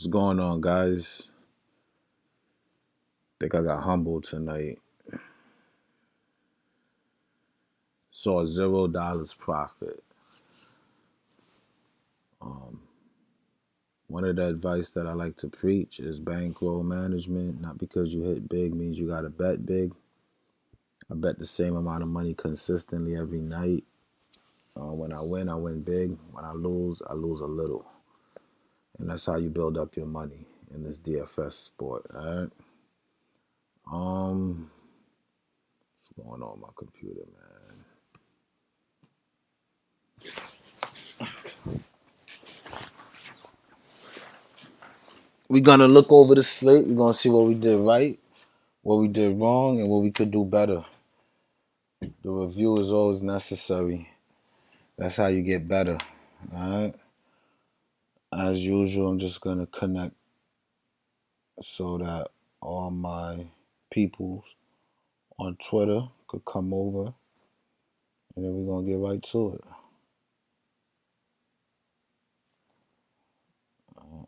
What's going on, guys? Think I got humbled tonight. Saw $0 profit. Um, One of the advice that I like to preach is bankroll management. Not because you hit big means you gotta bet big. I bet the same amount of money consistently every night. When I win big. When I lose a little. And that's how you build up your money in this DFS sport. All right. Um, what's going on with my computer, man? We're gonna look over the slate. We're gonna see what we did right, what we did wrong, and what we could do better. The review is always necessary. That's how you get better. All right. As usual, I'm just gonna connect so that all my peoples on Twitter could come over, and then we're gonna get right to it.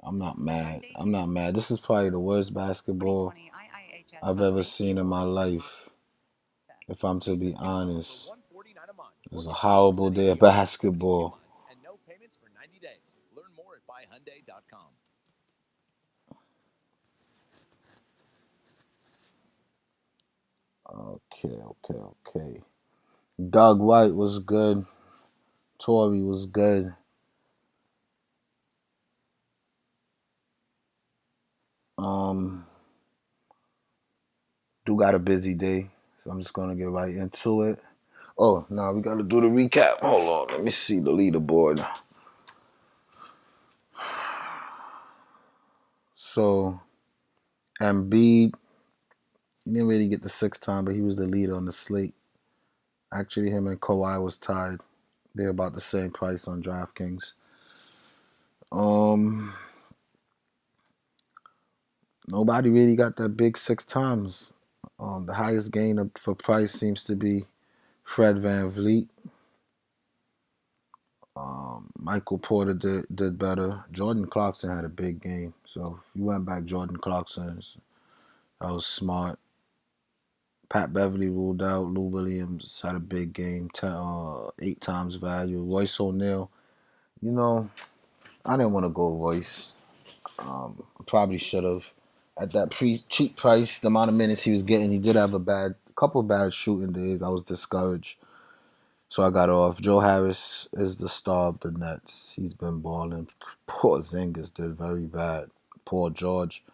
I'm not mad. I'm not mad. This is probably the worst basketball I've ever seen in my life. If I'm to be honest, it was a horrible day of basketball. Okay. Doug White was good. Tory was good. Um, do got a busy day, so I'm just gonna get right into it. Oh, now we gotta do the recap. Hold on, let me see the leaderboard. So, Embiid, he didn't really get the sixth time, but he was the leader on the slate. Actually, him and Kawhi was tied. They're about the same price on Draftkings. Um, Nobody really got that big six times. The highest gain for price seems to be Fred Van Vliet. Michael Porter did better. Jordan Clarkson had a big game. So if you went back, Jordan Clarkson, that was smart. Pat Beverly ruled out. Lou Williams had a big game, 8 times value. Royce O'Neal, you know, I didn't want to go Royce. Probably should have. At that cheap price, the amount of minutes he was getting, he did have a couple bad shooting days. I was discouraged. So I got off. Joe Harris is the star of the Nets. He's been balling. Poor Zingis did very bad. Paul George.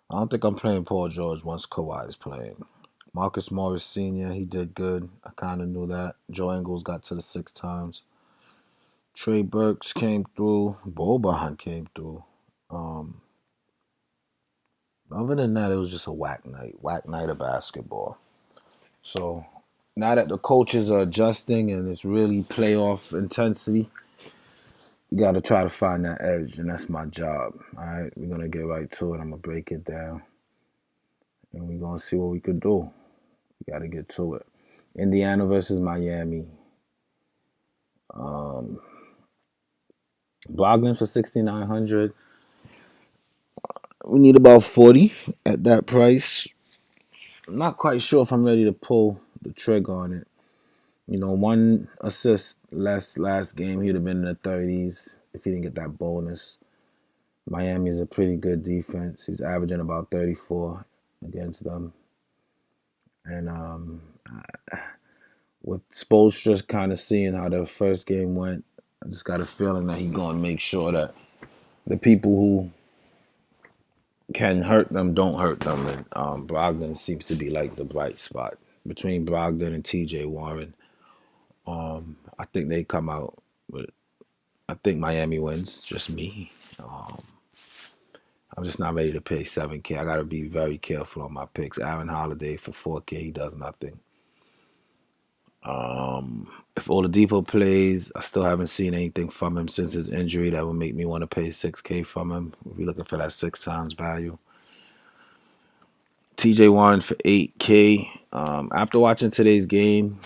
I don't think I'm playing Paul George once Kawhi is playing. Marcus Morris Sr., he did good. I kind of knew that. Joe Ingles got to the 6 times. Trey Burks came through. Boban came through. Um, Other than that, it was just a whack night. Whack night of basketball. So now that the coaches are adjusting and it's really playoff intensity, you got to try to find that edge, and that's my job. All right, we're gonna get right to it. I'm gonna break it down, and we're gonna see what we could do. We got to get to it. Indiana versus Miami. Um, Brogdon for 6,900. We need about 40 at that price. I'm not quite sure if I'm ready to pull the trigger on it. You know, 1 assist less last game, he'd have been in the 30s if he didn't get that bonus. Miami's a pretty good defense. He's averaging about 34 against them. And with Spoelstra kind of seeing how the first game went, I just got a feeling that he's going to make sure that the people who can hurt them don't hurt them. And Brogdon seems to be like the bright spot between Brogdon and TJ Warren. I think they come out, but I think Miami wins. Just me. I'm just not ready to pay 7K. I got to be very careful on my picks. Aaron Holiday for 4K, he does nothing. If Oladipo plays, I still haven't seen anything from him since his injury that would make me want to pay 6K from him. We're looking for that 6 times value. TJ Warren for 8K. After watching today's game,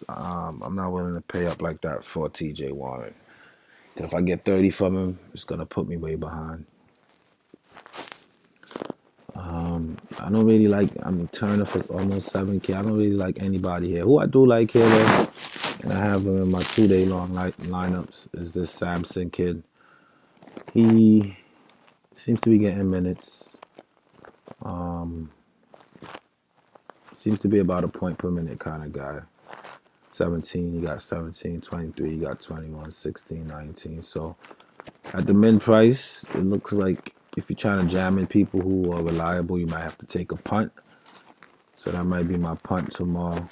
I'm not willing to pay up like that for TJ Warren. If I get 30 from him, it's going to put me way behind. I don't really like. I mean, Turner for almost 7K. I don't really like anybody here. Who I do like here though, and I have him in my 2 day long lineups is this Samson kid. He seems to be getting minutes. Um, Seems to be about a point per minute kind of guy. 17, you got 17, 23, you got 21, 16, 19. So at the min price, it looks like if you're trying to jam in people who are reliable, you might have to take a punt. So that might be my punt tomorrow.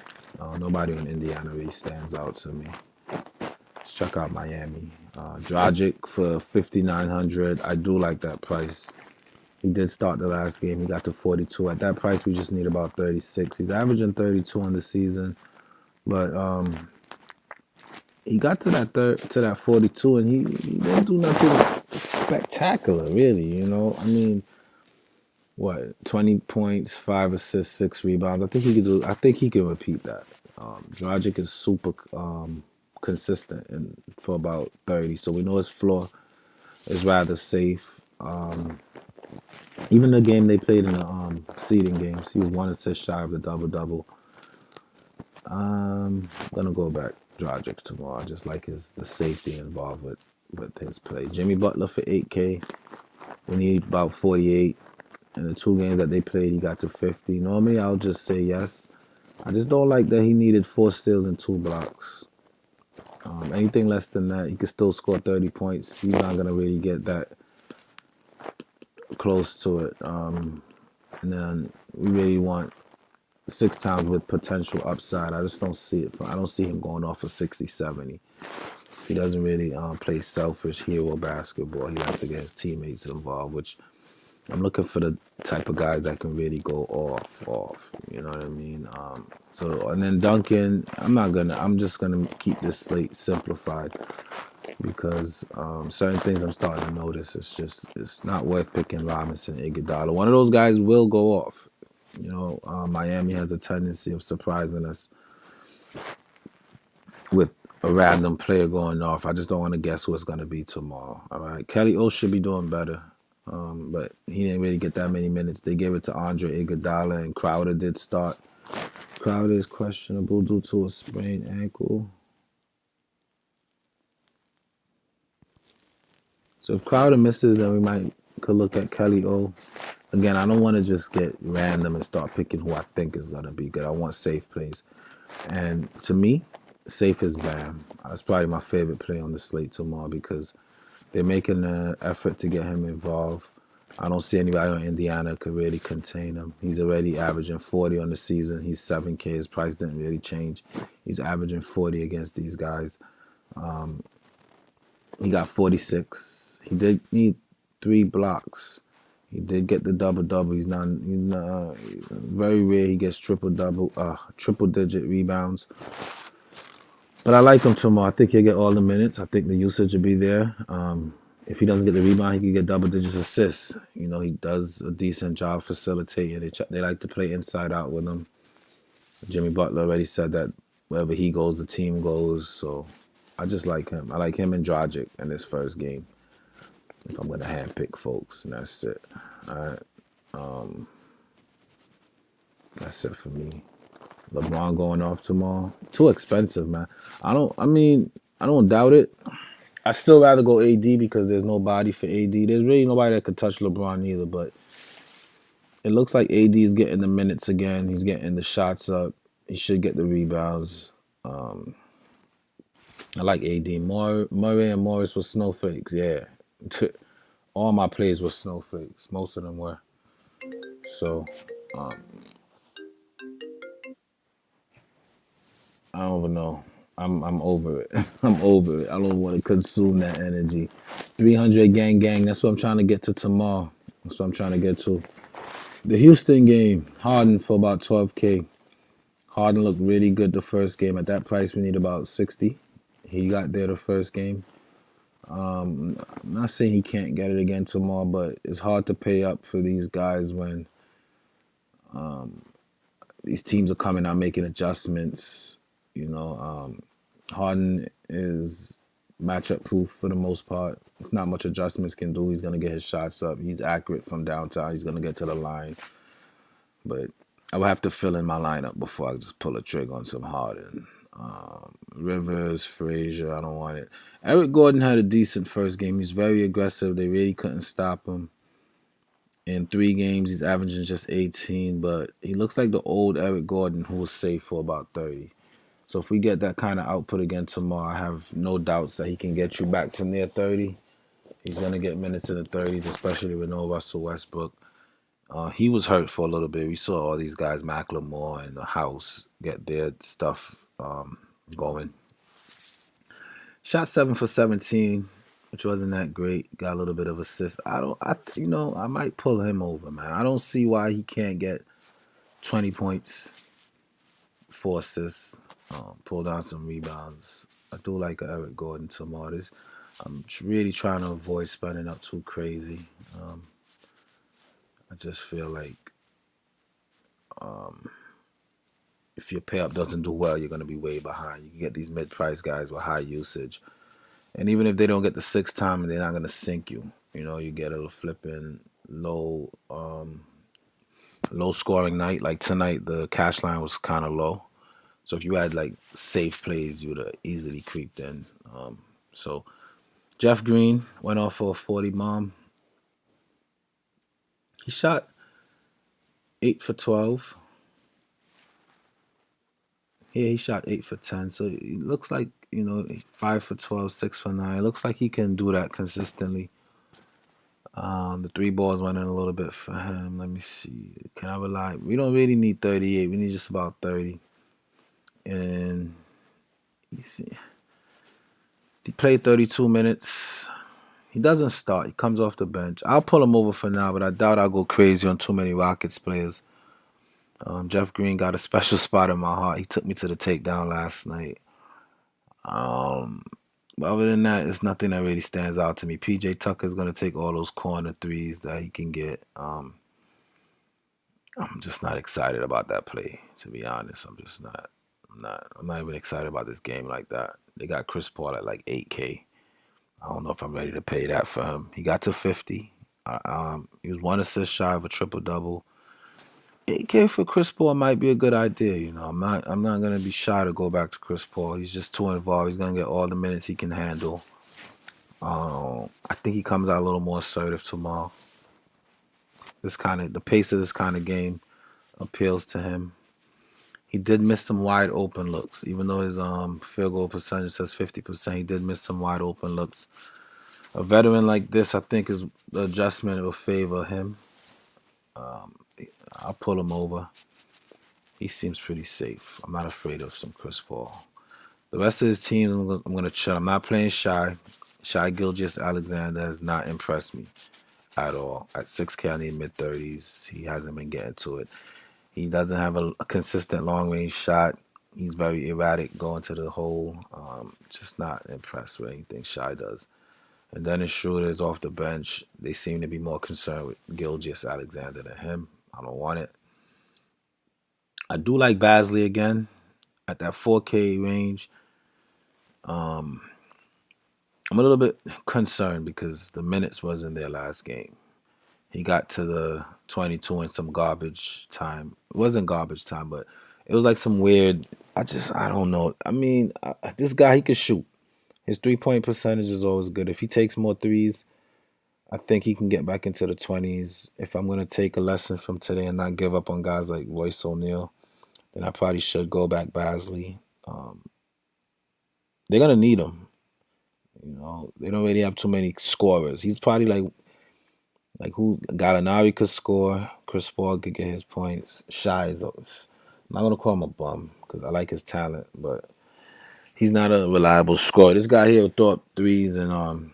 Nobody in Indiana really stands out to me. Let's check out Miami. Dragic for 5,900. I do like that price. He did start the last game. He got to 42. At that price, we just need about 36. He's averaging 32 on the season, but he got to that 42, and he didn't do nothing spectacular, really. I mean, what 20 points, 5 assists, 6 rebounds. I think he could do. I think he can repeat that. Dragic is super consistent and for about 30, so we know his floor is rather safe. Even the game they played in the seeding games, he was 1 assist shy of the double double. I'm gonna go back Dragic tomorrow. I just like the safety involved with his play. Jimmy Butler for 8K. We need about 48. In the 2 games that they played, he got to 50. Normally, I'll just say yes. I just don't like that he needed 4 steals and 2 blocks. Anything less than that, he could still score 30 points. He's not gonna really get that close to it. And then we really want 6 times with potential upside. I just don't see it. I don't see him going off for 60, 70. He doesn't really play selfish hero basketball. He likes to get his teammates involved, which I'm looking for the type of guys that can really go off. You know what I mean? And then Duncan, I'm just gonna keep this slate simplified because certain things I'm starting to notice. It's not worth picking Robinson, Iguodala. One of those guys will go off. Miami has a tendency of surprising us with a random player going off. I just don't want to guess who it's going to be tomorrow. All right, Kelly O should be doing better, but he didn't really get that many minutes. They gave it to Andre Iguodala, and Crowder did start. Crowder is questionable due to a sprained ankle. So if Crowder misses, then we could look at Kelly O. Again, I don't want to just get random and start picking who I think is going to be good. I want safe plays. And to me, safe is Bam. That's probably my favorite play on the slate tomorrow because they're making an effort to get him involved. I don't see anybody on Indiana could really contain him. He's already averaging 40 on the season. He's 7K. His price didn't really change. He's averaging 40 against these guys. He got 46. He did need 3 blocks. He did get the double double. He's very rare. He gets triple digit rebounds. But I like him tomorrow. I think he'll get all the minutes. I think the usage will be there. If he doesn't get the rebound, he can get double digits assists. He does a decent job facilitating. They like to play inside out with him. Jimmy Butler already said that wherever he goes, the team goes. So I just like him. I like him and Dragic in this first game. If I'm going to handpick folks, and that's it. All right. That's it for me. LeBron going off tomorrow. Too expensive, man. I don't doubt it. I still rather go AD because there's no body for AD. There's really nobody that could touch LeBron either, but it looks like AD is getting the minutes again. He's getting the shots up. He should get the rebounds. I like AD. Murray and Morris were snowflakes, yeah. All my plays were snowflakes. Most of them were. So, I don't even know. I'm over it. I'm over it. I don't want to consume that energy. 300 gang. That's what I'm trying to get to tomorrow. That's what I'm trying to get to. The Houston game, Harden for about 12K. Harden looked really good the first game. At that price, we need about 60. He got there the first game. I'm not saying he can't get it again tomorrow, but it's hard to pay up for these guys when these teams are coming out making adjustments. Harden is matchup proof for the most part. It's not much adjustments can do. He's gonna get his shots up. He's accurate from downtown. He's gonna get to the line. But I would have to fill in my lineup before I just pull a trigger on some Harden. Rivers, Frazier, I don't want it. Eric Gordon had a decent first game. He's very aggressive. They really couldn't stop him. In 3 games, he's averaging just 18, but he looks like the old Eric Gordon who was safe for about 30. So if we get that kind of output again tomorrow, I have no doubts that he can get you back to near 30. He's going to get minutes in the 30s, especially with no Russell Westbrook. He was hurt for a little bit. We saw all these guys, Macklemore and the House, get their stuff going. Shot 7 for 17, which wasn't that great. Got a little bit of assist. I might pull him over, man. I don't see why he can't get 20 points, 4 assists, pull down some rebounds. I do like Eric Gordon tomorrow. I'm really trying to avoid spending up too crazy. I just feel like if your pay up doesn't do well, you're going to be way behind. You can get these mid-price guys with high usage. And even if they don't get the 6 time, they're not going to sink you. You know, you get a flipping low scoring night. Like tonight, the cash line was kind of low. So if you had like safe plays, you would have easily creeped in. So Jeff Green went off for a 40 bomb. He shot 8 for 12. Yeah, he shot 8 for 10. So it looks like, 5 for 12, 6 for 9. It looks like he can do that consistently. The 3 balls went in a little bit for him. Let me see. Can I rely? We don't really need 38. We need just about 30. And you see, he played 32 minutes. He doesn't start. He comes off the bench. I'll pull him over for now, but I doubt I'll go crazy on too many Rockets players. Jeff Green got a special spot in my heart. He took me to the takedown last night. But other than that, it's nothing that really stands out to me. PJ Tucker's going to take all those corner threes that he can get. I'm just not excited about that play, to be honest. I'm not even excited about this game like that. They got Chris Paul at like 8K. I don't know if I'm ready to pay that for him. He got to 50. He was 1 assist shy of a triple-double. 8K for Chris Paul might be a good idea. I'm not gonna be shy to go back to Chris Paul. He's just too involved. He's gonna get all the minutes he can handle. I think he comes out a little more assertive tomorrow. The pace of this kind of game appeals to him. He did miss some wide open looks, even though his field goal percentage says 50%. He did miss some wide open looks. A veteran like this, I think, is the adjustment will favor him. I'll pull him over. He seems pretty safe. I'm not afraid of some Chris Paul. The rest of his team, I'm going to chill. I'm not playing Shy. Shy Gilgeous-Alexander has not impressed me at all. At 6K, I need mid-30s. He hasn't been getting to it. He doesn't have a consistent long-range shot. He's very erratic going to the hole. Just not impressed with anything Shy does. And Dennis Schroeder is off the bench. They seem to be more concerned with Gilgeous-Alexander than him. I don't want it. I do like Basley again at that 4K range. I'm a little bit concerned because the minutes wasn't their last game. He got to the 22 in some garbage time. It wasn't garbage time, but it was like some weird. I don't know. I mean, this guy, he could shoot. His 3-point percentage is always good. If he takes more threes, I think he can get back into the 20s. If I'm going to take a lesson from today and not give up on guys like Royce O'Neal, then I probably should go back Basley. They're going to need him. They don't really have too many scorers. He's probably like who Gallinari could score. Chris Paul could get his points. Shy is, I'm not going to call him a bum because I like his talent, but he's not a reliable scorer. This guy here will throw up threes and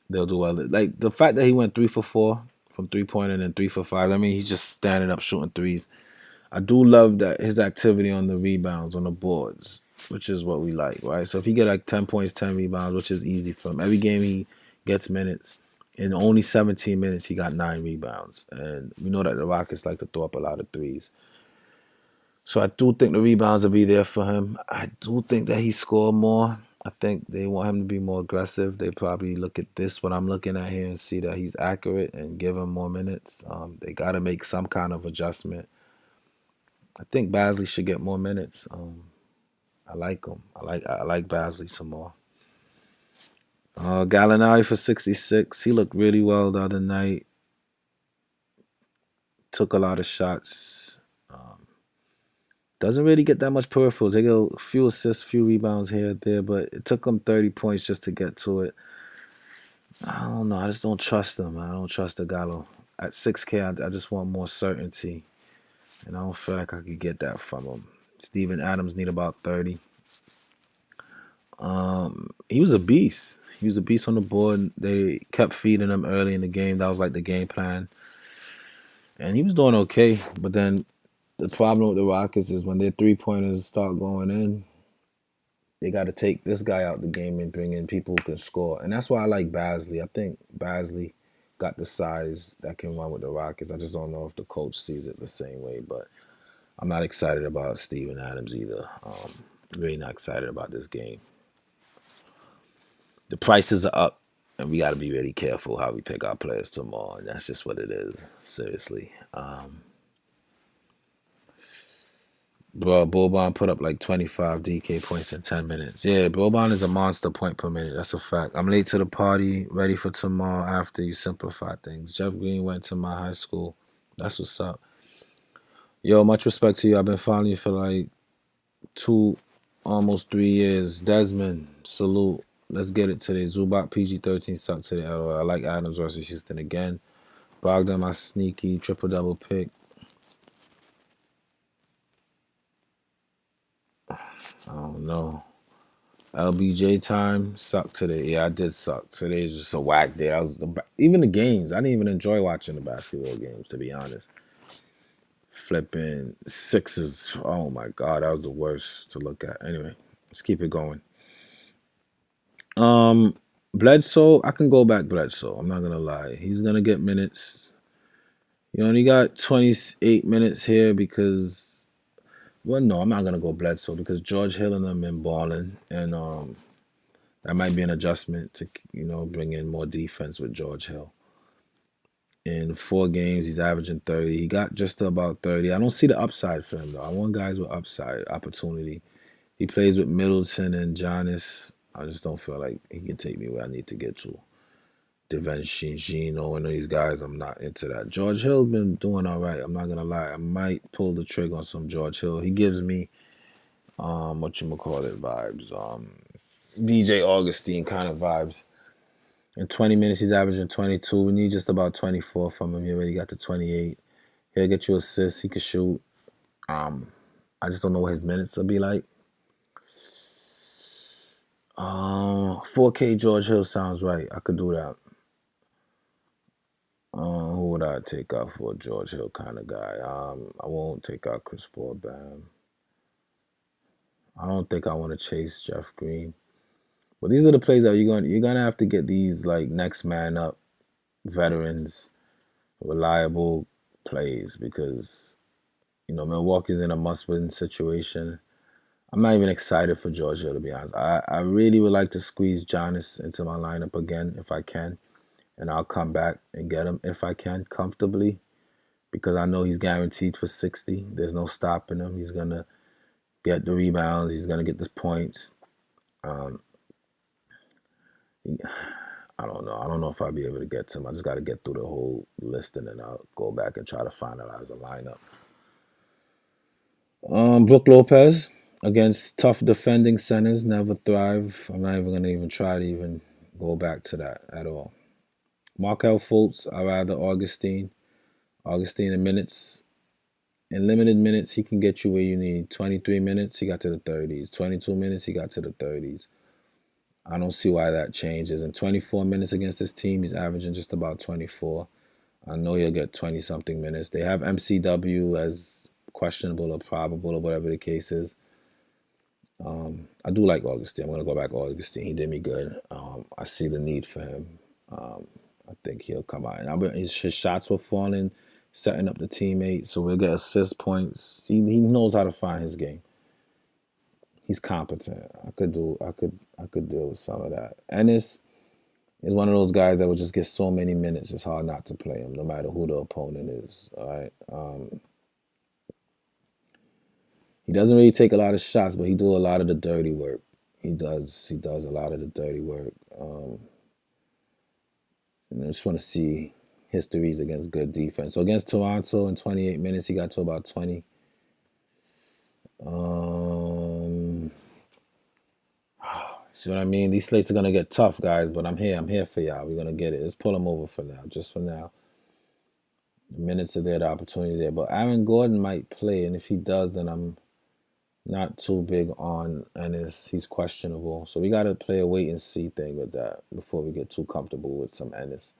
they'll do well. Like the fact that he went 3 for 4 from 3-point and then 3 for 5. I mean, he's just standing up shooting threes. I do love that his activity on the rebounds, on the boards, which is what we like, right? So if he get like 10 points, 10 rebounds, which is easy for him. Every game he gets minutes. In only 17 minutes, he got 9 rebounds. And we know that the Rockets like to throw up a lot of threes. So I do think the rebounds will be there for him. I do think that he scored more. I think they want him to be more aggressive. They probably look at this, what I'm looking at here, and see that he's accurate and give him more minutes. They got to make some kind of adjustment. I think Basley should get more minutes. I like him. I like Basley some more. Gallinari for 66. He looked really well the other night. Took a lot of shots. Um, doesn't really get that much peripherals. They get a few assists, few rebounds here and there, but it took him 30 points just to get to it. I don't know. I just don't trust him. I don't trust the Gallo. At 6K, I just want more certainty, and I don't feel like I could get that from him. Steven Adams need about 30. He was a beast. He was a beast on the board. They kept feeding him early in the game. That was like the game plan, and he was doing okay. But then the problem with the Rockets is when their 3 pointers start going in, they got to take this guy out the game and bring in people who can score. And that's why I like Basley. I think Basley got the size that can run with the Rockets. I just don't know if the coach sees it the same way. But I'm not excited about Steven Adams either. Really not excited about this game. The prices are up, and we got to be really careful how we pick our players tomorrow. And that's just what it is, seriously. Bro, Boban put up like 25 DK points in 10 minutes. Yeah, Boban is a monster point per minute. That's a fact. I'm late to the party, ready for tomorrow after you simplify things. Jeff Green went to my high school. That's what's up. Yo, much respect to you. I've been following you for like almost 3 years. Desmond, salute. Let's get it today. Zubac PG-13 sucked today. I like Adams versus Houston again. Bogdan, my sneaky triple-double pick. I don't know. LBJ time sucked today. Yeah, I did suck. Today is just a whack day. Even the games. I didn't even enjoy watching the basketball games, to be honest. Flipping sixes. Oh my god, that was the worst to look at. Anyway, let's keep it going. Um, Bledsoe, I can go back Bledsoe. I'm not gonna lie. He's gonna get minutes. He only got 28 minutes here because, well, no, I'm not gonna go Bledsoe because George Hill and them been balling, and that might be an adjustment to bring in more defense with George Hill. In 4 games, he's averaging 30. He got just to about 30. I don't see the upside for him though. I want guys with upside opportunity. He plays with Middleton and Giannis. I just don't feel like he can take me where I need to get to. DiVincenzo and these guys, I'm not into that. George Hill been doing all right. I'm not gonna lie. I might pull the trigger on some George Hill. He gives me what you call it vibes. DJ Augustine kind of vibes. In 20 minutes, he's averaging 22. We need just about 24 from him. He already got to 28. He'll get you assists. He can shoot. Um, I just don't know what his minutes will be like. 4K George Hill sounds right. I could do that. Who would I take out for a George Hill kind of guy? I won't take out Chris Paul. Bam. I don't think I want to chase Jeff Green. But these are the plays that you're gonna have to get these like next man up veterans, reliable plays because Milwaukee's in a must-win situation. I'm not even excited for George Hill to be honest. I really would like to squeeze Giannis into my lineup again if I can, and I'll come back and get him if I can comfortably because I know he's guaranteed for 60. There's no stopping him. He's gonna get the rebounds. He's gonna get the points. Um, I don't know. I don't know if I'll be able to get to him. I just got to get through the whole list and then I'll go back and try to finalize the lineup. Brook Lopez against tough defending centers never thrive. I'm not even gonna even try to even go back to that at all. Markel Fultz, I rather Augustine. Augustine in limited minutes, he can get you where you need. 23 minutes, he got to the 30s. 22 minutes, he got to the 30s. I don't see why that changes. In 24 minutes against this team, he's averaging just about 24. I know he'll get 20 something minutes. They have MCW as questionable or probable or whatever the case is. I do like Augustine. I'm going to go back Augustine. He did me good. I see the need for him. I think he'll come out. And his shots were falling, setting up the teammate. So we'll get assist points. He knows how to find his game. He's competent. I could deal with some of that. Ennis is one of those guys that will just get so many minutes. It's hard not to play him, no matter who the opponent is. All right. He doesn't really take a lot of shots, but he do a lot of the dirty work. He does. He does a lot of the dirty work. And I just want to see histories against good defense. So against Toronto in 28 minutes, he got to about 20. Um, See what I mean? These slates are gonna get tough, guys. But I'm here. I'm here for y'all. We're gonna get it. Let's pull them over for now. Just for now. The minutes are there. The opportunity there. But Aaron Gordon might play, and if he does, then I'm not too big on, and he's questionable. So we got to play a wait and see thing with that before we get too comfortable with some Ennis.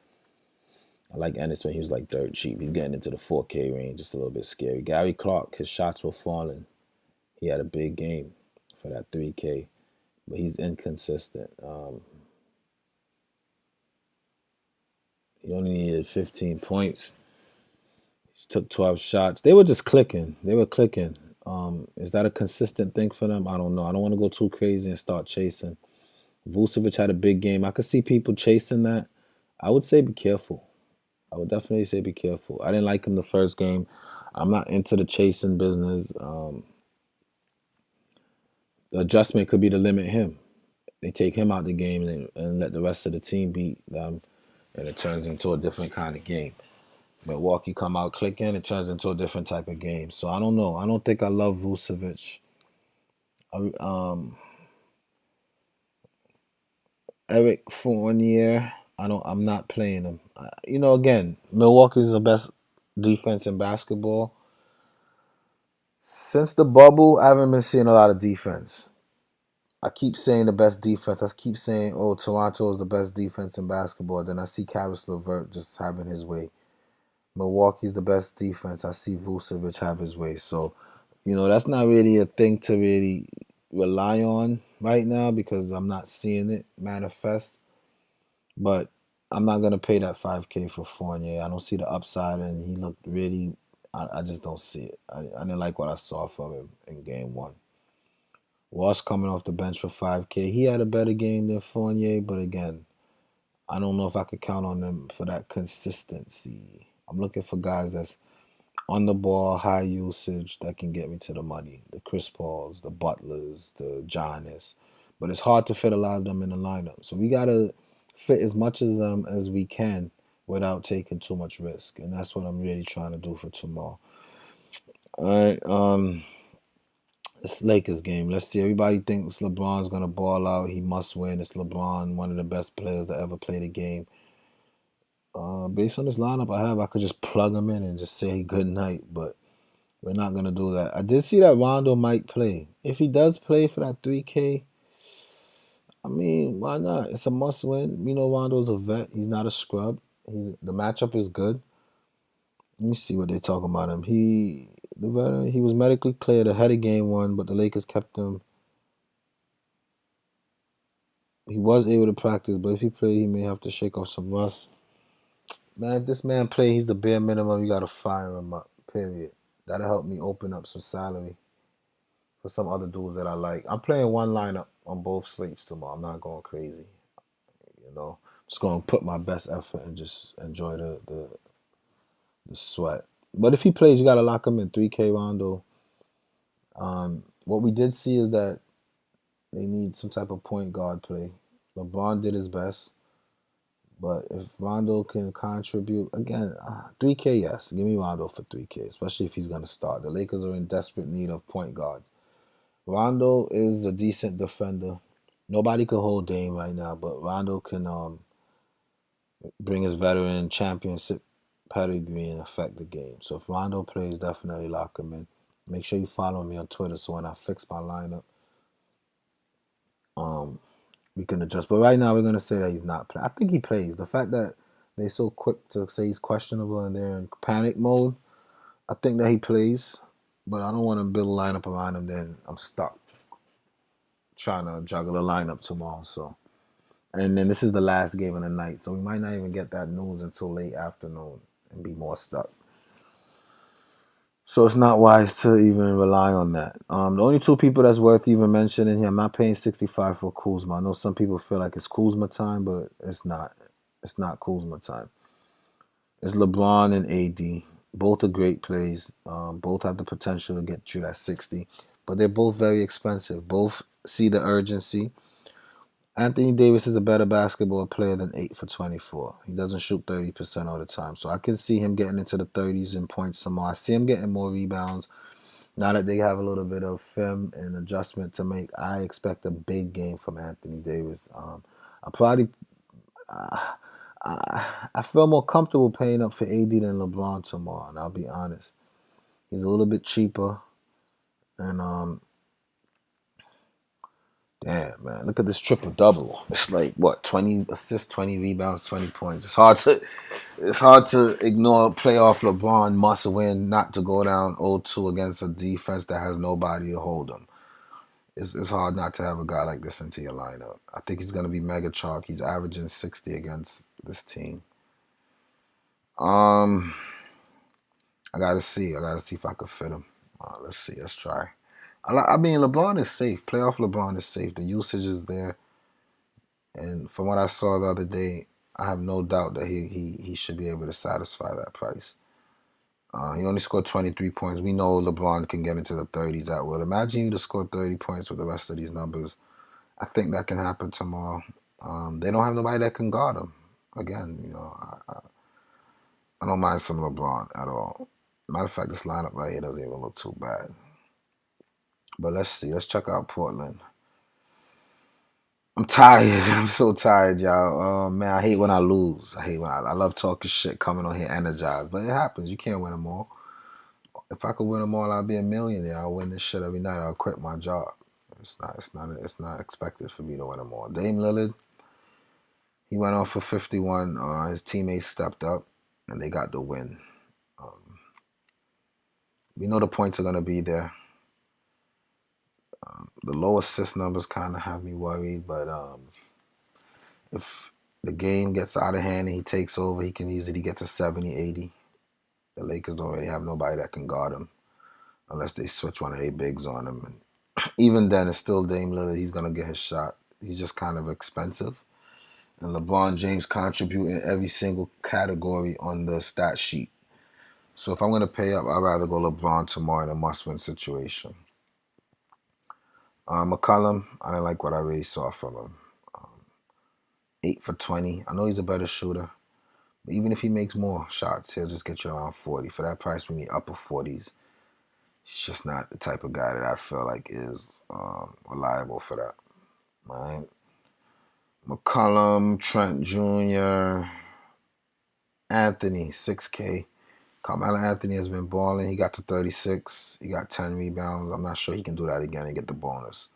I like Ennis when he was like dirt cheap. He's getting into the 4K range, just a little bit scary. Gary Clark, his shots were falling. He had a big game for that 3K, but he's inconsistent. He only needed 15 points. He took 12 shots. They were just clicking. They were clicking. Is that a consistent thing for them? I don't know. I don't want to go too crazy and start chasing. Vucevic had a big game. I could see people chasing that. I would say be careful. I would definitely say be careful. I didn't like him the first game. I'm not into the chasing business. The adjustment could be to limit him. They take him out the game and let the rest of the team beat them, and it turns into a different kind of game. Milwaukee come out clicking, it turns into a different type of game. So I don't know. I don't think I love Vucevic. Eric Fournier, I'm not playing him. Again, Milwaukee's the best defense in basketball. Since the bubble, I haven't been seeing a lot of defense. I keep saying the best defense. I keep saying, oh, Toronto is the best defense in basketball. Then I see Karis LeVert just having his way. Milwaukee's the best defense. I see Vucevic have his way. So, that's not really a thing to really rely on right now because I'm not seeing it manifest. But I'm not gonna pay that 5K for Fournier. I don't see the upside, and he looked really. I just don't see it. I didn't like what I saw from him in game one. Walsh coming off the bench for 5K. He had a better game than Fournier, but again, I don't know if I could count on them for that consistency. I'm looking for guys that's on the ball, high usage that can get me to the money. The Chris Pauls, the Butlers, the Giannis. But it's hard to fit a lot of them in the lineup. So we gotta fit as much of them as we can without taking too much risk. And that's what I'm really trying to do for tomorrow. All right, it's Lakers game. Let's see. Everybody thinks LeBron's gonna ball out. He must win. It's LeBron, one of the best players that ever played a game. Based on this lineup I could just plug him in and just say good night. But we're not gonna do that. I did see that Rondo might play. If he does play for that 3K, I mean, why not? It's a must win. Rondo's a vet. He's not a scrub. The matchup is good. Let me see what they're talking about him. The veteran, he was medically cleared ahead of game one, but the Lakers kept him. He was able to practice, but if he played, he may have to shake off some rust. Man, if this man play, he's the bare minimum. You gotta fire him up. Period. That'll help me open up some salary for some other dudes that I like. I'm playing one lineup on both slates tomorrow. I'm not going crazy. Just gonna put my best effort and just enjoy the sweat. But if he plays, you gotta lock him in 3K Rondo. What we did see is that they need some type of point guard play. LeBron did his best, but if Rondo can contribute again, 3K, yes, give me Rondo for 3K, especially if he's gonna start. The Lakers are in desperate need of point guards. Rondo is a decent defender. Nobody could hold Dame right now, but Rondo can bring his veteran championship pedigree and affect the game. So if Rondo plays, definitely lock him in. Make sure you follow me on Twitter so when I fix my lineup, we can adjust. But right now, we're gonna say that he's not playing. I think he plays. The fact that they're so quick to say he's questionable and they're in panic mode, I think that he plays. But I don't want to build a lineup around him. Then I'm stuck trying to juggle a lineup tomorrow. So, and then this is the last game of the night, so we might not even get that news until late afternoon and be more stuck. So it's not wise to even rely on that. The only two people that's worth even mentioning here, I'm not paying 65 for Kuzma. I know some people feel like it's Kuzma time, but it's not. It's not Kuzma time. It's LeBron and AD. Both are great plays. Both have the potential to get you that 60, but they're both very expensive. Both see the urgency. Anthony Davis is a better basketball player than 8 for 24. He doesn't shoot 30% all the time. So I can see him getting into the 30s and points some more. I see him getting more rebounds. Now that they have a little bit of film and adjustment to make, I expect a big game from Anthony Davis. I probably, I feel more comfortable paying up for AD than LeBron tomorrow, and I'll be honest. He's a little bit cheaper, and damn man, look at this triple double. It's like what, 20 assists, 20 rebounds, 20 points. It's hard to ignore playoff LeBron must win not to go down 0-2 against a defense that has nobody to hold him. It's hard not to have a guy like this into your lineup. I think he's going to be mega chalk. He's averaging 60 against this team. Um, I gotta see. I gotta see if I could fit him. Let's see. Let's try. I mean, LeBron is safe. Playoff LeBron is safe. The usage is there, and from what I saw the other day, I have no doubt that he should be able to satisfy that price. He only scored 23 points. We know LeBron can get into the 30s at will. Imagine you to score 30 points with the rest of these numbers. I think that can happen tomorrow. They don't have nobody that can guard him. Again, I don't mind some LeBron at all. Matter of fact, this lineup right here doesn't even look too bad. But let's see. Let's check out Portland. I'm tired. I'm so tired, y'all. Man, I hate when I lose. I hate when I love talking shit, coming on here energized, but it happens. You can't win them all. If I could win them all, I'd be a millionaire. I'll win this shit every night. I'll quit my job. It's not expected for me to win them all. Dame Lillard, he went off for 51. His teammates stepped up, and they got the win. Um, we know the points are gonna be there. The low assist numbers kind of have me worried, but if the game gets out of hand and he takes over, he can easily get to 70, 80. The Lakers don't really have nobody that can guard him unless they switch one of their bigs on him. And even then, it's still Dame Lillard. He's going to get his shot. He's just kind of expensive. And LeBron James contribute in every single category on the stat sheet. So if I'm going to pay up, I'd rather go LeBron tomorrow in a must-win situation. McCollum, I didn't like what I really saw from him. 8 for 20. I know he's a better shooter. But even if he makes more shots, he'll just get you around 40. For that price, we need upper 40s. He's just not the type of guy that I feel like is reliable for that. Right? McCollum, Trent Jr., Anthony, 6K. Carmelo Anthony has been balling. He got to 36. He got 10 rebounds. I'm not sure he can do that again and get the bonus.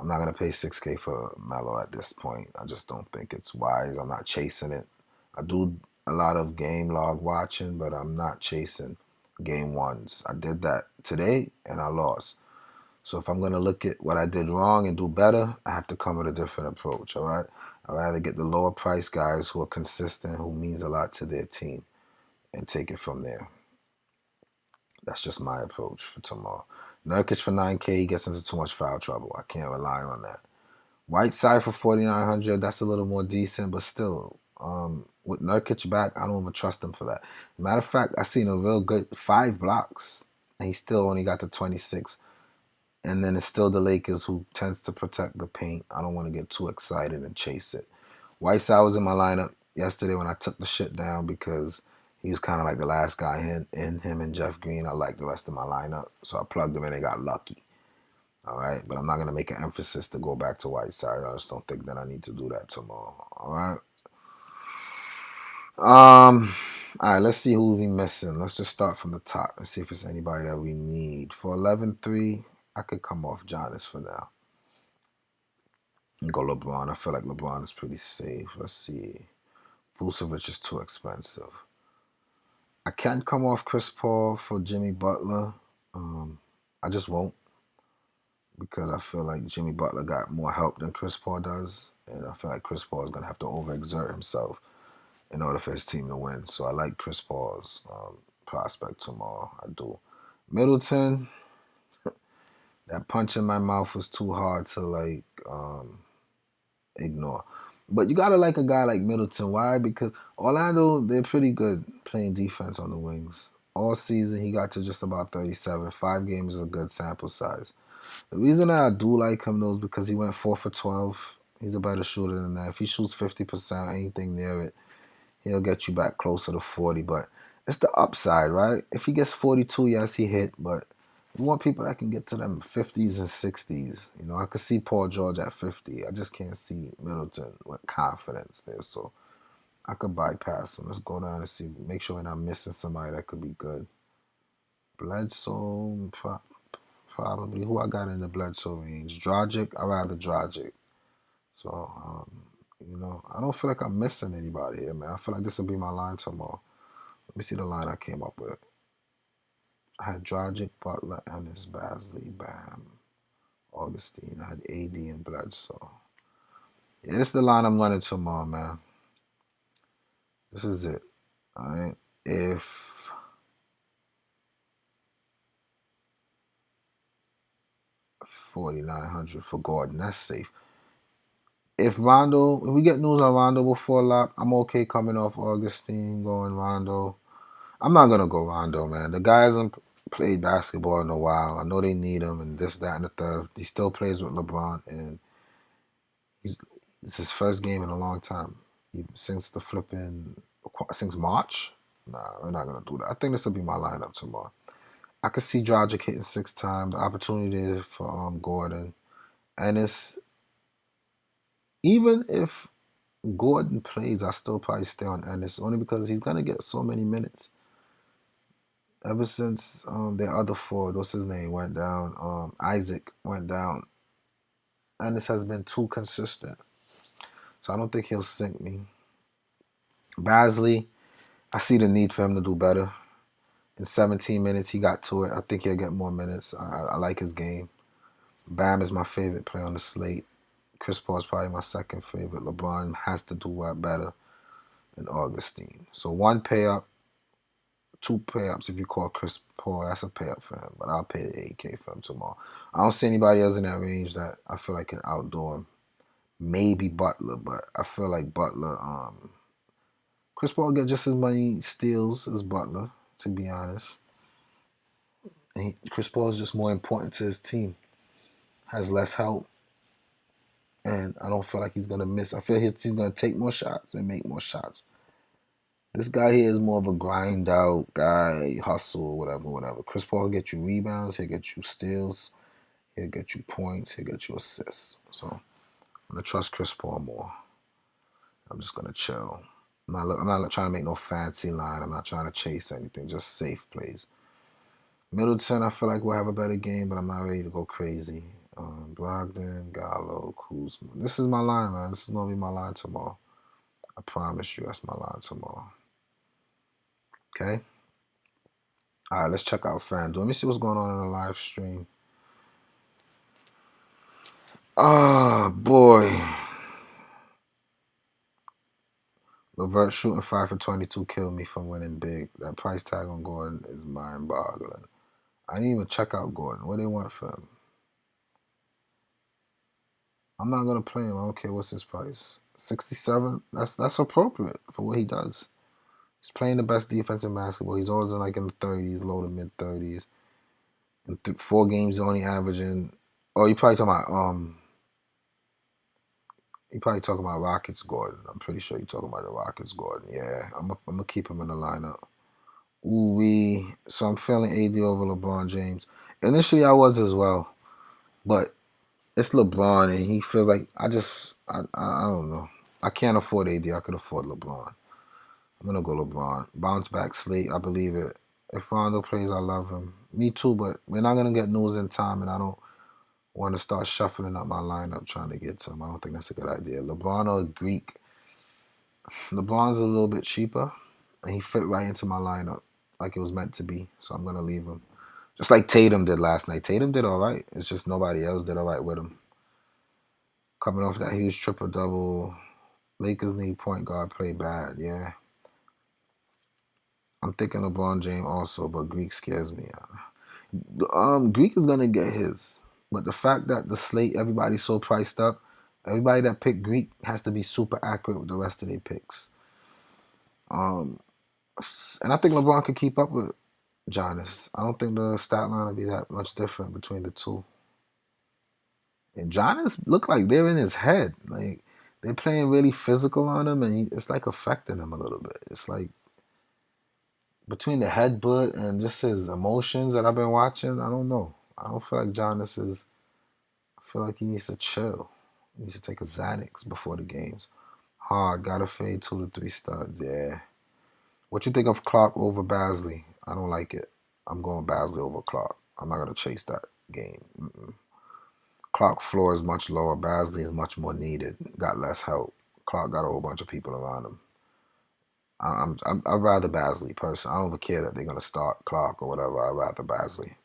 I'm not going to pay 6K for Melo at this point. I just don't think it's wise. I'm not chasing it. I do a lot of game log watching, but I'm not chasing game ones. I did that today and I lost. So if I'm going to look at what I did wrong and do better, I have to come with a different approach, all right? I'd rather get the lower price guys who are consistent, who means a lot to their team, and take it from there. That's just my approach for tomorrow. Nurkic for 9K, he gets into too much foul trouble. I can't rely on that. Whiteside for 4,900, that's a little more decent, but still, with Nurkic back, I don't even trust him for that. Matter of fact, I seen a real good 5 blocks, and he still only got to 26. And then it's still the Lakers who tends to protect the paint. I don't want to get too excited and chase it. Whiteside was in my lineup yesterday when I took the shit down because he was kind of like the last guy in him and Jeff Green. I like the rest of my lineup, so I plugged him in and got lucky. All right, but I'm not gonna make an emphasis to go back to Whiteside. I just don't think that I need to do that tomorrow. All right. All right. Let's see who we missing. Let's just start from the top and see if it's anybody that we need. For 11-3, I could come off Giannis for now and go LeBron. I feel like LeBron is pretty safe. Let's see. Vucevic is too expensive. I can come off Chris Paul for Jimmy Butler. I just won't because I feel like Jimmy Butler got more help than Chris Paul does, and I feel like Chris Paul is gonna have to overexert himself in order for his team to win. So I like Chris Paul's prospect tomorrow. I do. Middleton, that punch in my mouth was too hard to like ignore. But you gotta like a guy like Middleton. Why? Because Orlando, they're pretty good playing defense on the wings. All season, he got to just about 37. 5 games is a good sample size. The reason that I do like him though is because he went 4 for 12. He's a better shooter than that. If he shoots 50%, anything near it, he'll get you back closer to 40. But it's the upside, right? If he gets 42, yes, he hit. But you want people that can get to them 50s and 60s. You know, I could see Paul George at 50. I just can't see Middleton with confidence there. So I could bypass him. Let's go down and see. Make sure we're not missing somebody that could be good. Bledsoe, probably. Who I got in the Bledsoe range? Dragic. I rather Dragic. So, I don't feel like I'm missing anybody here, man. I feel like this will be my line tomorrow. Let me see the line I came up with. I had Dragic, Butler, Ennis, Basley, Bam, Augustine. I had AD and Bledsoe. Yeah, this is the line I'm running tomorrow, man. This is it. All right. If 4,900 for Gordon, that's safe. If we get news on Rondo before lock, I'm okay coming off Augustine, going Rondo. I'm not gonna go Rondo, man. The guy hasn't played basketball in a while. I know they need him and this, that, and the third. He still plays with LeBron, and he's it's his first game in a long time. Since the flipping since March. Nah, we're not gonna do that. I think this will be my lineup tomorrow. I could see Dragic hitting 6 times. The opportunity is for Gordon, and it's even if Gordon plays, I still probably stay on Ennis only because he's gonna get so many minutes. Ever since their other forward, what's his name, went down, Isaac went down, Ennis has been too consistent. So I don't think he'll sink me. Basley, I see the need for him to do better. In 17 minutes, he got to it. I think he'll get more minutes. I like his game. Bam is my favorite player on the slate. Chris Paul is probably my second favorite. LeBron has to do that better than Augustine. So one pay up, two pay ups if you call Chris Paul. That's a pay up for him, but I'll pay the 8K for him tomorrow. I don't see anybody else in that range that I feel like can outdo him. Maybe Butler, but I feel like Butler. Chris Paul get just as many steals as Butler, to be honest. And Chris Paul is just more important to his team. Has less help, and I don't feel like he's gonna miss. I feel he's gonna take more shots and make more shots. This guy here is more of a grind out guy, hustle, whatever, whatever. Chris Paul will get you rebounds, he'll get you steals, he'll get you points, he'll get you assists. So I'm gonna trust Chris Paul more. I'm just gonna chill. I'm not trying to make no fancy line. I'm not trying to chase anything. Just safe plays. Middleton, I feel like we'll have a better game, but I'm not ready to go crazy. Brogdon, Gallo, Kuzma. This is my line, man. This is gonna be my line tomorrow. I promise you, that's my line tomorrow. Okay. All right, let's check out Fanduel. Let me see what's going on in the live stream. Oh boy. Levert shooting 5 for 22 killed me from winning big. That price tag on Gordon is mind-boggling. I didn't even check out Gordon. What do they want for him? I'm not gonna play him. I don't care what's his price. 67. That's appropriate for what he does. He's playing the best defense in basketball. He's always in the 30s, low to mid 30s. In 4 games, he's only averaging. Oh, you probably talking about Rockets Gordon. I'm pretty sure you're talking about the Rockets Gordon. Yeah, I'm gonna keep him in the lineup. Ooh wee. So I'm feeling AD over LeBron James. Initially, I was as well, but it's LeBron, and he feels like I don't know. I can't afford AD. I could afford LeBron. I'm gonna go LeBron. Bounce back slate. I believe it. If Rondo plays, I love him. Me too, but we're not gonna get news in time, and I don't want to start shuffling up my lineup trying to get to him. I don't think that's a good idea. LeBron or Greek. LeBron's a little bit cheaper, and he fit right into my lineup like it was meant to be. So I'm gonna leave him. Just like Tatum did last night. Tatum did all right. It's just nobody else did all right with him. Coming off that huge triple double. Lakers need point guard play bad. Yeah. I'm thinking LeBron James also, but Greek scares me. Greek is gonna get his, but the fact that the slate everybody's so priced up, everybody that picked Greek has to be super accurate with the rest of their picks. Um, and I think LeBron could keep up with Giannis. I don't think the stat line will be that much different between the two. And Giannis look like they're in his head. Like they're playing really physical on him, and it's like affecting him a little bit. It's like between the headbutt and just his emotions that I've been watching. I don't know. I don't feel like Giannis is. I feel like he needs to chill. He needs to take a Xanax before the games. Hard, gotta fade 2 to 3 studs. Yeah. What you think of Clark over Basley? I don't like it. I'm going Basley over Clark. I'm not gonna chase that game. Clark floor is much lower. Basley is much more needed. Got less help. Clark got a whole bunch of people around him. I'd rather Basley personally. I don't even care that they're gonna start Clark or whatever. I'd rather Basley.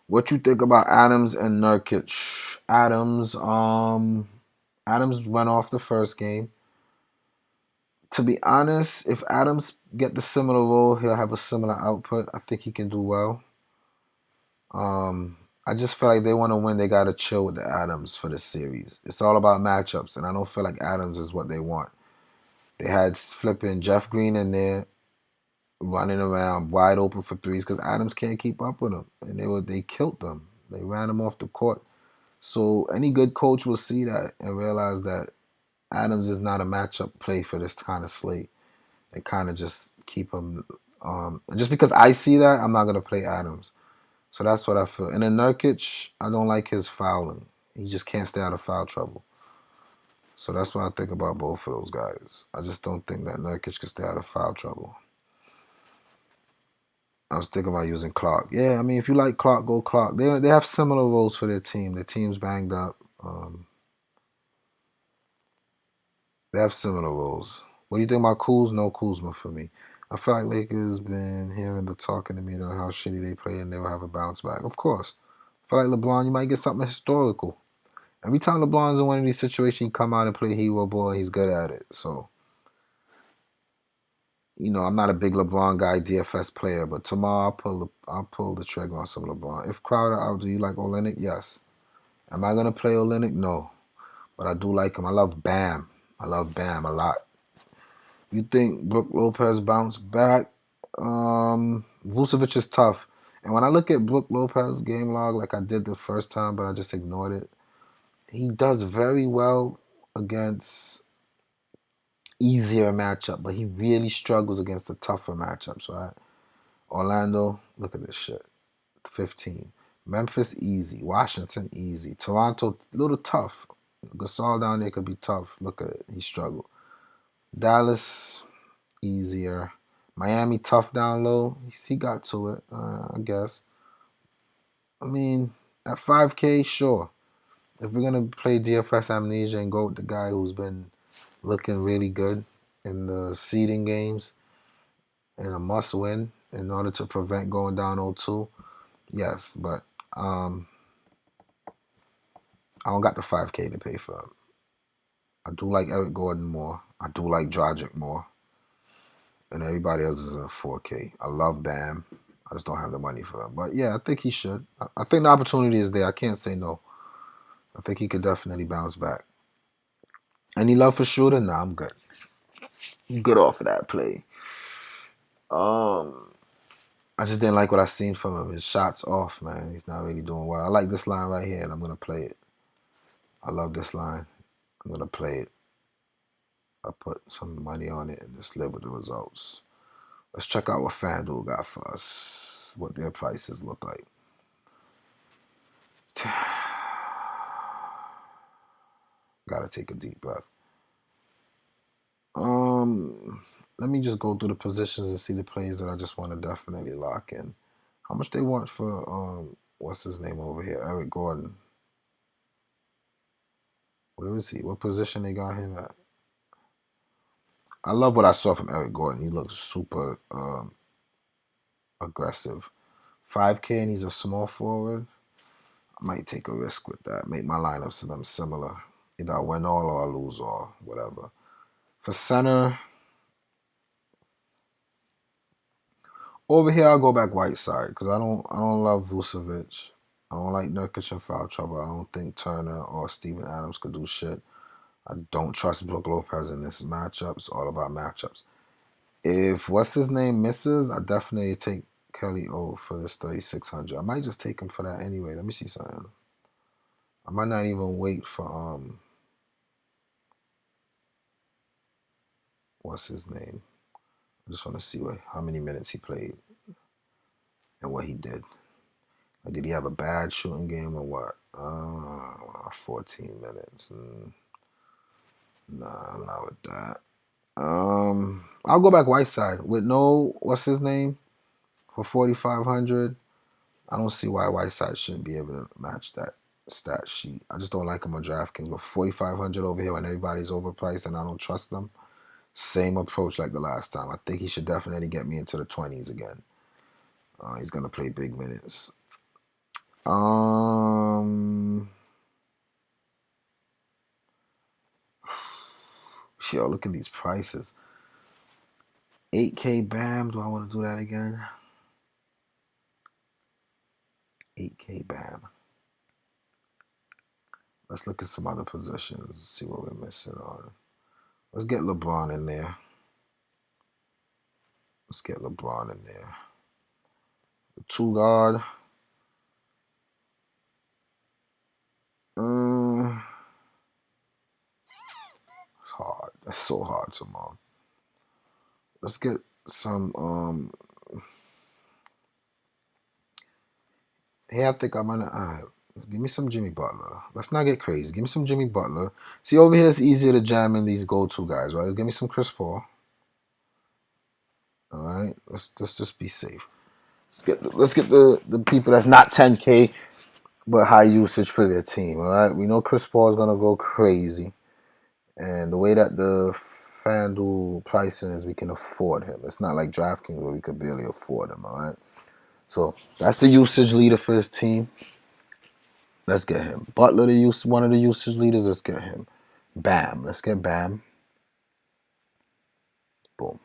What you think about Adams and Nurkic? Adams went off the first game. To be honest, if Adams get the similar role, he'll have a similar output. I think he can do well. I just feel like they want to win. They got to chill with the Adams for the series. It's all about matchups, and I don't feel like Adams is what they want. They had flipping Jeff Green in there running around wide open for threes because Adams can't keep up with them, and they killed them. They ran him off the court. So any good coach will see that and realize that Adams is not a matchup play for this kind of slate. They kind of just keep him. Just because I see that, I'm not gonna play Adams. So that's what I feel. And then Nurkic, I don't like his fouling. He just can't stay out of foul trouble. So that's what I think about both of those guys. I just don't think that Nurkic can stay out of foul trouble. I was thinking about using Clark. Yeah, I mean, if you like Clark, go Clark. They have similar roles for their team. Their team's banged up. They have similar roles. What do you think about Kuz? No Kuzma for me. I feel like Lakers been hearing the talking to me about how shitty they play and they will have a bounce back. Of course. I feel like LeBron, you might get something historical. Every time LeBron's in one of these situations, he come out and play hero ball, and he's good at it. So, I'm not a big LeBron guy, DFS player, but tomorrow I'll pull the trigger on some LeBron. If Crowder out, do you like Olenek? Yes. Am I gonna play Olenek? No. But I do like him. I love Bam. I love Bam a lot. You think Brook Lopez bounced back? Vucevic is tough. And when I look at Brook Lopez game log, like I did the first time, but I just ignored it, he does very well against easier matchup, but he really struggles against the tougher matchups, right? Orlando, look at this shit. 15. Memphis, easy. Washington, easy. Toronto, a little tough. Gasol down there could be tough. Look at it. He struggled. Dallas, easier. Miami, tough down low. He got to it, I guess. I mean, at 5K, sure. If we're going to play DFS Amnesia and go with the guy who's been looking really good in the seeding games and a must win in order to prevent going down 0-2, yes, but I don't got the 5K to pay for him. I do like Eric Gordon more. I do like Dragic more. And everybody else is in 4K. I love Bam. I just don't have the money for him. But yeah, I think he should. I think the opportunity is there. I can't say no. I think he could definitely bounce back. Any love for Shooter? Nah, I'm good. Good off of that play. Um, I just didn't like what I seen from him. His shots off, man. He's not really doing well. I like this line right here, and I'm gonna play it. I love this line. I'm gonna play it. I put some money on it and just live with the results. Let's check out what Fanduel got for us. What their prices look like. Gotta take a deep breath. Let me just go through the positions and see the plays that I just want to definitely lock in. How much they want for what's his name over here? Eric Gordon. Where is he? What position they got him at? I love what I saw from Eric Gordon. He looks super aggressive. 5K and he's a small forward. I might take a risk with that. Make my lineups to them similar. Either I win all or I lose all, whatever. For center, Over here, I'll go back Whiteside because I don't love Vucevic. I don't like Nurkic in foul trouble. I don't think Turner or Steven Adams could do shit. I don't trust Brook Lopez in this matchup. It's all about matchups. If what's his name misses, I definitely take Kelly O for this 3,600. I might just take him for that anyway. Let me see something. I might not even wait for what's his name. I just want to see how many minutes he played and what he did. Like, did he have a bad shooting game or what? 14 minutes. Nah, I'm not with that. I'll go back Whiteside with no what's his name for 4,500. I don't see why Whiteside shouldn't be able to match that stat sheet. I just don't like him on DraftKings. But 4,500 over here when everybody's overpriced and I don't trust them. Same approach like the last time. I think he should definitely get me into the 20s again. He's gonna play big minutes. Yo, look at these prices. 8K Bam. Do I want to do that again? 8K Bam. Let's look at some other positions. See what we're missing on. Let's get LeBron in there. Let's get LeBron in there. The 2 guard. It's hard. That's so hard tomorrow. Let's get some. Hey, I think I'm gonna. Give me some Jimmy Butler. Let's not get crazy. Give me some Jimmy Butler. See, over here it's easier to jam in these go-to guys, right? Give me some Chris Paul. All right, let's just be safe. Let's get the people that's not 10K but high usage for their team. All right, we know Chris Paul is gonna go crazy, and the way that the Fanduel pricing is, we can afford him. It's not like DraftKings where we could barely afford him. All right, so that's the usage leader for his team. Let's get him. Butler, one of the usage leaders. Let's get him. Bam. Let's get Bam. Boom.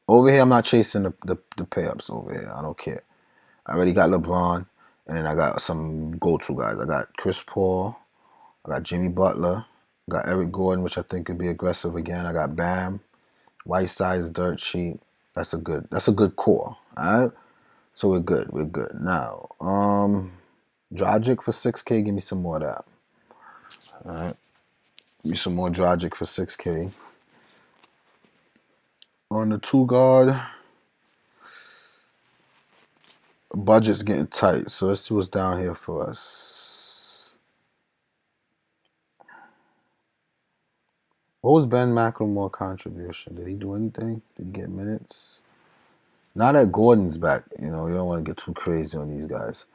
Over here, I'm not chasing the pay-ups over here. I don't care. I already got LeBron, and then I got some go-to guys. I got Chris Paul. I got Jimmy Butler. I got Eric Gordon, which I think could be aggressive again. I got Bam. Whiteside's dirt cheap. That's a good core. All right. So we're good. We're good. Now, Dragic for 6K. Give me some more of that. All right. Give me some more Dragic for 6K. On the 2 guard, budget's getting tight, so let's see what's down here for us. What was Ben McLemore's contribution? Did he do anything? Did he get minutes? Now that Gordon's back, you don't want to get too crazy on these guys.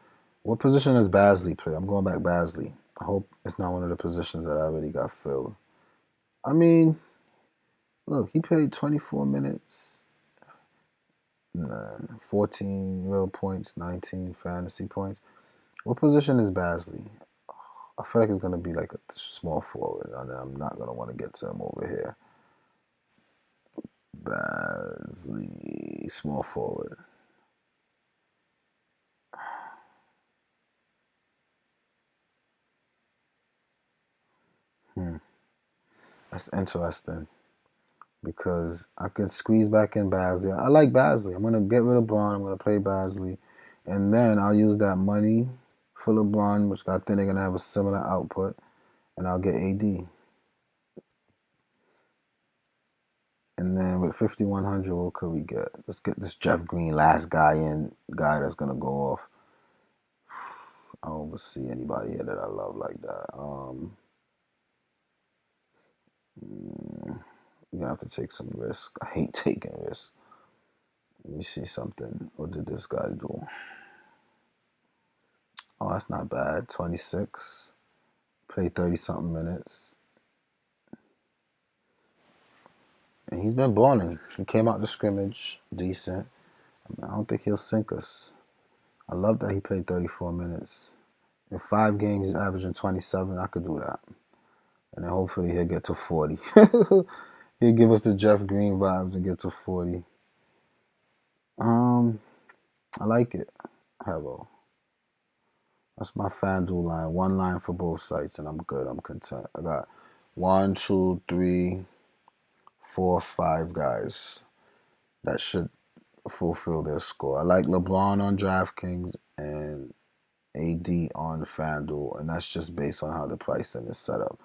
What position does Basley play? I'm going back Basley. I hope it's not one of the positions that I already got filled. I mean, look, he played 24 minutes. 14 real points, 19 fantasy points. What position is Basley? I feel like it's going to be like a small forward, and I'm not going to want to get to him over here. Basley, small forward. That's interesting because I could squeeze back in Basley. I like Basley. I'm going to get rid of Braun. I'm going to play Basley. And then I'll use that money for LeBron, which I think they're going to have a similar output, and I'll get AD. And then with 5,100, what could we get? Let's get this Jeff Green last guy that's going to go off. I don't see anybody here that I love like that. You're going to have to take some risk. I hate taking risks. Let me see something. What did this guy do? Oh, that's not bad. 26. Played 30-something minutes. And he's been balling. He came out the scrimmage decent. I don't think he'll sink us. I love that he played 34 minutes. In 5 games, he's averaging 27. I could do that. And then hopefully he'll get to 40. He'll give us the Jeff Green vibes and get to 40. I like it. Hello. That's my FanDuel line. One line for both sites, and I'm good. I'm content. I got one, two, three, four, five guys that should fulfill their score. I like LeBron on Draftkings and AD on FanDuel, and that's just based on how the pricing is set up.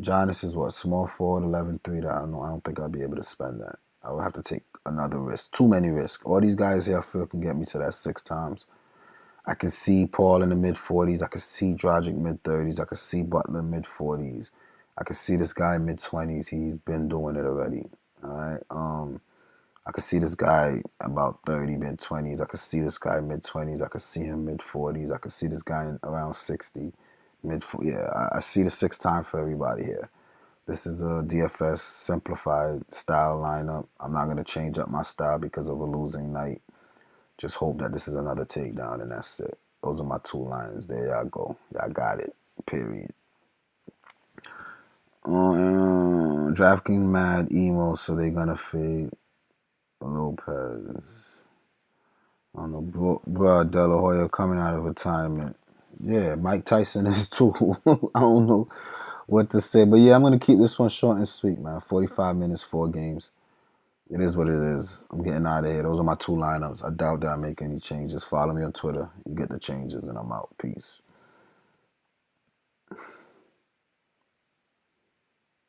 Giannis is what, small forward, 11-3. That I don't know. I don't think I'll be able to spend that. I would have to take another risk. Too many risks. All these guys here I feel can get me to that six times. I can see Paul in the mid 40s. I can see Dragic mid 30s. I can see Butler mid 40s. I can see this guy mid 20s. He's been doing it already. All right. I could see this guy about 30, mid 20s. I could see this guy mid 20s. I could see him mid 40s. I could see this guy around 60, mid. Yeah, I see the six time for everybody here. This is a DFS simplified style lineup. I'm not gonna change up my style because of a losing night. Just hope that this is another takedown and that's it. Those are my two lines. There y'all go. Y'all got it. Period. DraftKings mad emo, so they're gonna fade Lopez. I don't know, bro, De La Hoya coming out of retirement. Yeah, Mike Tyson is too. I don't know what to say, but yeah, I'm gonna keep this one short and sweet, man. 45 minutes, 4 games. It is what it is. I'm getting out of here. Those are my two lineups. I doubt that I make any changes. Follow me on Twitter. You get the changes, and I'm out. Peace.